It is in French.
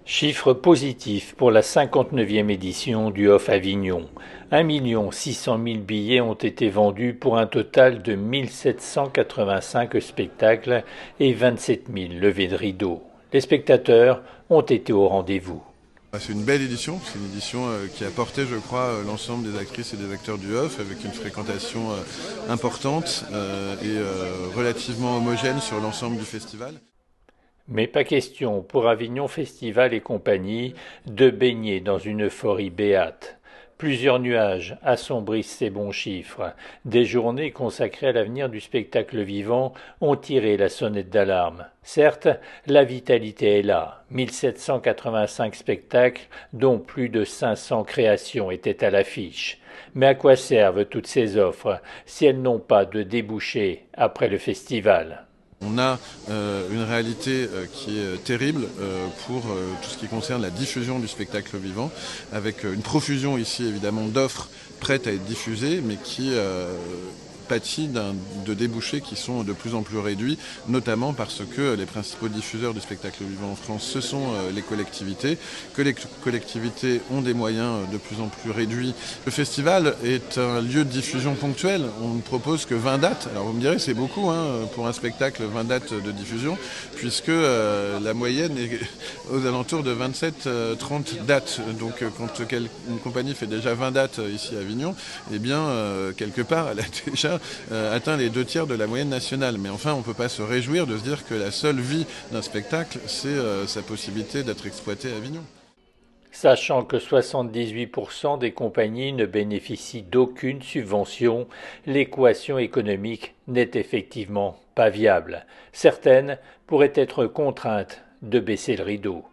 Chiffre positif pour la 59e édition du Off Avignon. 1 600 000 billets ont été vendus pour un total de 1785 spectacles et 27 000 levées de rideaux. Les spectateurs ont été au rendez-vous. C'est une belle édition, c'est une édition qui a porté, je crois, l'ensemble des actrices et des acteurs du Off avec une fréquentation importante et relativement homogène sur l'ensemble du festival. Mais pas question pour Avignon Festival et compagnie de baigner dans une euphorie béate. Plusieurs nuages assombrissent ces bons chiffres. Des journées consacrées à l'avenir du spectacle vivant ont tiré la sonnette d'alarme. Certes, la vitalité est là. 1785 spectacles, dont plus de 500 créations étaient à l'affiche. Mais à quoi servent toutes ces offres si elles n'ont pas de débouché après le festival? On a une réalité qui est terrible pour tout ce qui concerne la diffusion du spectacle vivant, avec une profusion ici évidemment d'offres prêtes à être diffusées, mais qui pâtit de débouchés qui sont de plus en plus réduits, notamment parce que les principaux diffuseurs du spectacle vivant en France, ce sont les collectivités, que les collectivités ont des moyens de plus en plus réduits. Le festival est un lieu de diffusion ponctuel, on ne propose que 20 dates. Alors vous me direz, c'est beaucoup pour un spectacle, 20 dates de diffusion, puisque la moyenne est aux alentours de 27-30 dates. Donc quand une compagnie fait déjà 20 dates ici à Avignon, eh bien quelque part elle a déjà atteint les 2 tiers de la moyenne nationale. Mais enfin, on ne peut pas se réjouir de se dire que la seule vie d'un spectacle, c'est sa possibilité d'être exploité à Avignon. Sachant que 78% des compagnies ne bénéficient d'aucune subvention, l'équation économique n'est effectivement pas viable. Certaines pourraient être contraintes de baisser le rideau.